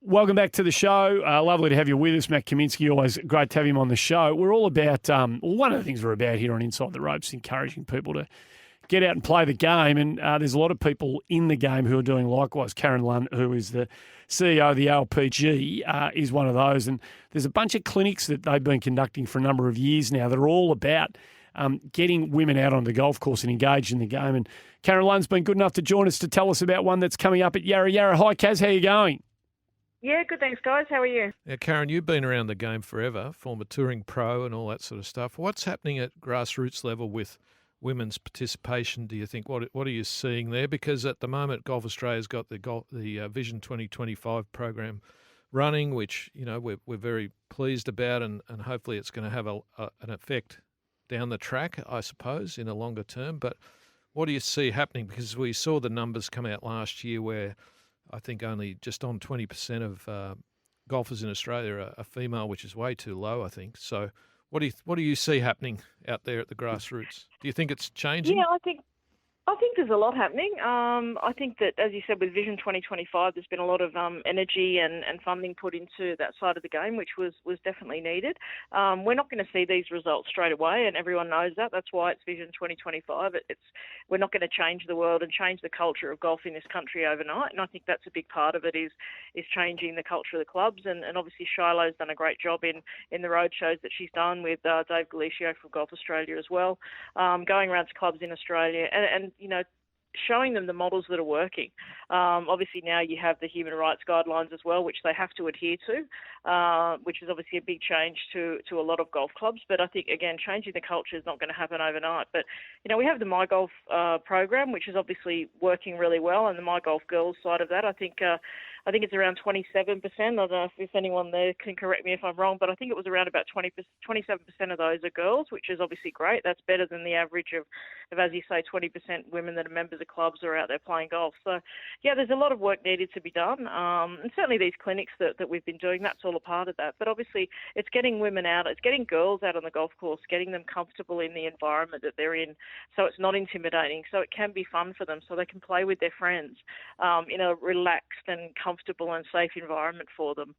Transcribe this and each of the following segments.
Welcome back to the show. Lovely to have you with us, Matt Kaminsky. Always great to have him on the show. We're all about, one of the things we're about here on Inside the Ropes, encouraging people to get out and play the game. And there's a lot of people in the game who are doing likewise. Karen Lunn, who is the CEO of the ALPG, is one of those. And there's a bunch of clinics that they've been conducting for a number of years now that are all about getting women out on the golf course and engaged in the game. And Karen Lunn's been good enough to join us to tell us about one that's coming up at Yarra Yarra. Hi, Kaz. How are you going? Yeah, good, thanks, guys. How are you? Now, Karen, you've been around the game forever, former touring pro and all that sort of stuff. What's happening at grassroots level with women's participation, do you think? What are you seeing there? Because at the moment, Golf Australia's got the Vision 2025 program running, which, you know, we're very pleased about, and hopefully it's going to have an effect down the track, I suppose, in a longer term. But what do you see happening? Because we saw the numbers come out last year where I think only just on 20% of golfers in Australia are female, which is way too low, I think. So what do you see happening out there at the grassroots? Do you think it's changing? Yeah, I think there's a lot happening. I think that, as you said, with Vision 2025, there's been a lot of energy and funding put into that side of the game, which was definitely needed. We're not going to see these results straight away, and everyone knows that. That's why it's Vision 2025. We're not going to change the world and change the culture of golf in this country overnight, and I think that's a big part of it is changing the culture of the clubs. And obviously Shiloh's done a great job in the road shows that she's done with Dave Galicio from Golf Australia as well, going around to clubs in Australia and you know, showing them the models that are working. Obviously now you have the human rights guidelines as well, which they have to adhere to, which is obviously a big change to a lot of golf clubs. But I think, again, changing the culture is not going to happen overnight. But, you know, we have the My Golf program, which is obviously working really well, and the My Golf Girls side of that. I think it's around 27%. I don't know if anyone there can correct me if I'm wrong, but I think it was around about 27% of those are girls, which is obviously great. That's better than the average of as you say, 20% women that are members of clubs are out there playing golf. So, yeah, there's a lot of work needed to be done. And certainly these clinics that we've been doing, that's all a part of that. But obviously it's getting women out, it's getting girls out on the golf course, getting them comfortable in the environment that they're in so it's not intimidating, so it can be fun for them, so they can play with their friends in a relaxed and comfortable and safe environment for them.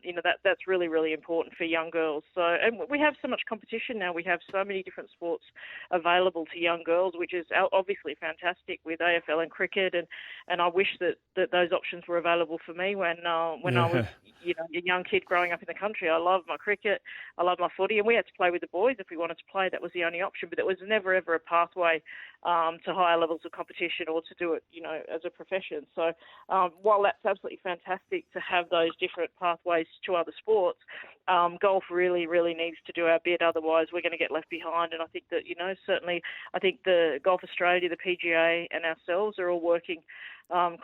You know, that's really, really important for young girls. So, and we have so much competition now. We have so many different sports available to young girls, which is obviously fantastic with AFL and cricket. And I wish that those options were available for me when I was, you know, a young kid growing up in the country. I love my cricket, I love my footy, and we had to play with the boys if we wanted to play. That was the only option, but there was never ever a pathway to higher levels of competition or to do it, you know, as a profession. So while that's absolutely fantastic to have those different pathways to other sports, golf really, really needs to do our bit. Otherwise, we're going to get left behind. And I think that, you know, certainly, I think the Golf Australia, the PGA, and ourselves are all working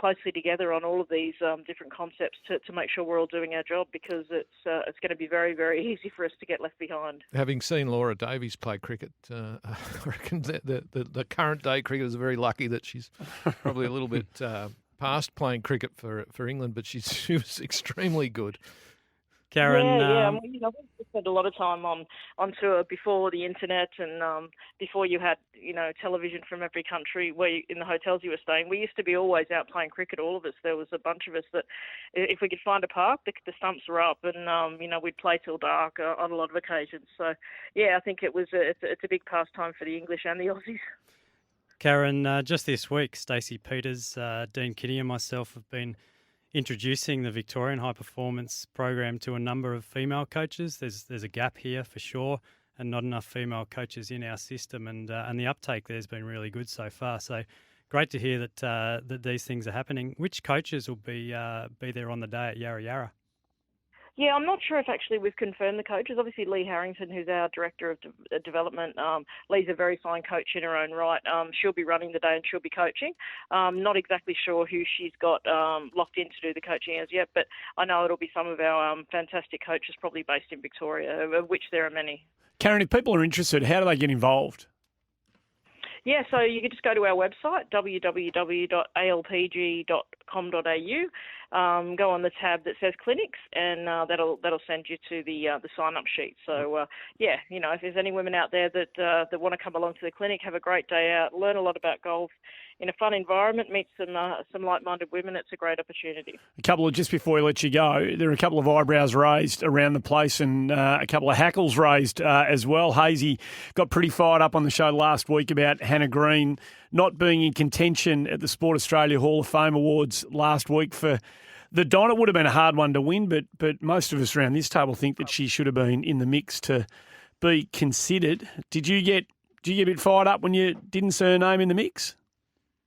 closely together on all of these different concepts to make sure we're all doing our job, because it's going to be very, very easy for us to get left behind. Having seen Laura Davies play cricket, I reckon the current day cricketers are very lucky that she's probably a little bit past playing cricket for England, but she was extremely good. Karen, I mean, you know, we spent a lot of time on tour before the internet and before you had, you know, television from every country in the hotels you were staying. We used to be always out playing cricket, all of us. There was a bunch of us that, if we could find a park, the stumps were up, and you know, we'd play till dark on a lot of occasions. So yeah, I think it's a big pastime for the English and the Aussies. Karen, just this week, Stacey Peters, Dean Kinney and myself have been introducing the Victorian High Performance program to a number of female coaches. There's a gap here for sure, and not enough female coaches in our system, and the uptake there's been really good so far. So great to hear that these things are happening. Which coaches will be there on the day at Yarra Yarra? Yeah, I'm not sure if actually we've confirmed the coaches. Obviously, Lee Harrington, who's our Director of Development, Lee's a very fine coach in her own right. She'll be running the day and she'll be coaching. Not exactly sure who she's got locked in to do the coaching as yet, but I know it'll be some of our fantastic coaches probably based in Victoria, of which there are many. Karen, if people are interested, how do they get involved? Yeah, so you can just go to our website, www.alpg.com.au, go on the tab that says clinics, and that'll send you to the sign-up sheet. So if there's any women out there that want to come along to the clinic, have a great day out, learn a lot about golf in a fun environment, meet some like-minded women, it's a great opportunity. Just before we let you go, there are a couple of eyebrows raised around the place and a couple of hackles raised as well. Hazy got pretty fired up on the show last week about Hannah Green not being in contention at the Sport Australia Hall of Fame Awards last week for the Don. It would have been a hard one to win, but most of us around this table think that she should have been in the mix to be considered. Did you get a bit fired up when you didn't see her name in the mix?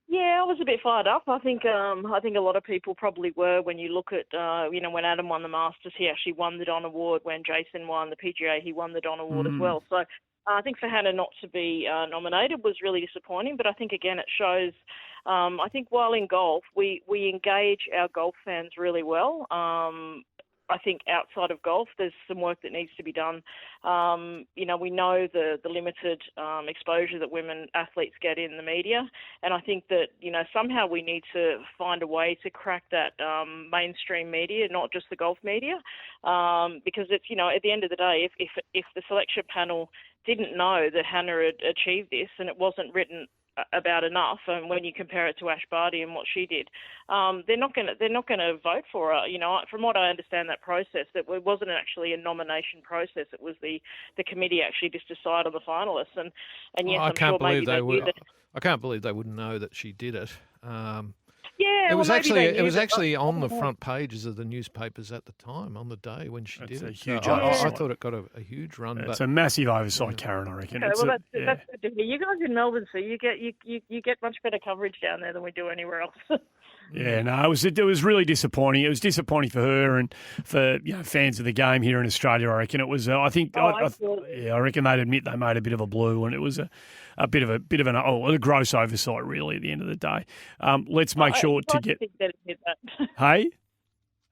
Yeah, I was a bit fired up. I think a lot of people probably were when you look at when Adam won the Masters, he actually won the Don Award. When Jason won the PGA, he won the Don Award as well. So I think for Hannah not to be nominated was really disappointing. But I think again it shows. I think while in golf we engage our golf fans really well. I think outside of golf, there's some work that needs to be done. We know the limited exposure that women athletes get in the media, and I think that somehow we need to find a way to crack that mainstream media, not just the golf media, because it's at the end of the day, if the selection panel didn't know that Hannah had achieved this and it wasn't written about enough, and when you compare it to Ash Barty and what she did, they're not going to vote for her. From what I understand, that process, that it wasn't actually a nomination process. It was the committee actually just decide on the finalists. And yes, I'm sure maybe they knew that. I can't believe they wouldn't know that she did it. Yeah, it was actually on the front pages of the newspapers at the time, on the day when she did it. That's a huge I thought it got a huge run. It's a massive oversight, Karen, I reckon. Okay, that's good to hear. You guys in Melbourne, so you get much better coverage down there than we do anywhere else. Yeah, no, it was really disappointing. It was disappointing for her and for fans of the game here in Australia. I reckon it was. I reckon they'd admit they made a bit of a blue, and it was a bit of a gross oversight, really. At the end of the day, let's make sure to get. Admit that. Hey.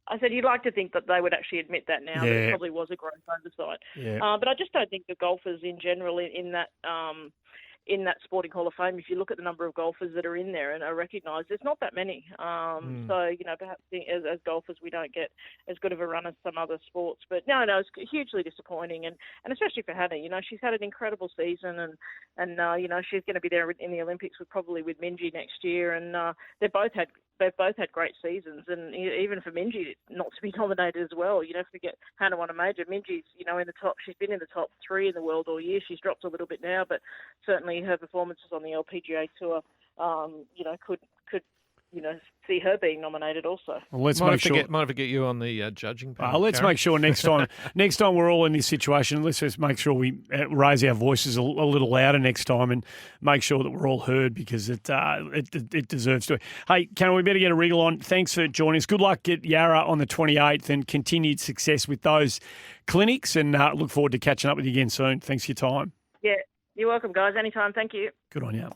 I said you'd like to think that they would actually admit that now. Yeah. That it probably was a gross oversight. Yeah. But I just don't think the golfers in general in that Sporting Hall of Fame, if you look at the number of golfers that are in there and are recognised, there's not that many. So, perhaps as golfers we don't get as good of a run as some other sports. But no, it's hugely disappointing. And especially for Hannah, she's had an incredible season and she's going to be there in the Olympics probably with Minjee next year. And they've both had great seasons. And even for Minjee not to be nominated as well, forget Hannah won a major. Minjee's, in the top, she's been in the top 3 in the world all year. She's dropped a little bit now, but certainly her performances on the ALPG tour, could see her being nominated also. Well, let's might have to get you on the judging panel. Let's make sure next time we're all in this situation, let's just make sure we raise our voices a little louder next time and make sure that we're all heard, because it deserves to. Hey, Karen, we better get a wriggle on. Thanks for joining us. Good luck at Yarra on the 28th and continued success with those clinics, and look forward to catching up with you again soon. Thanks for your time. Yeah, you're welcome, guys. Anytime. Thank you. Good on you.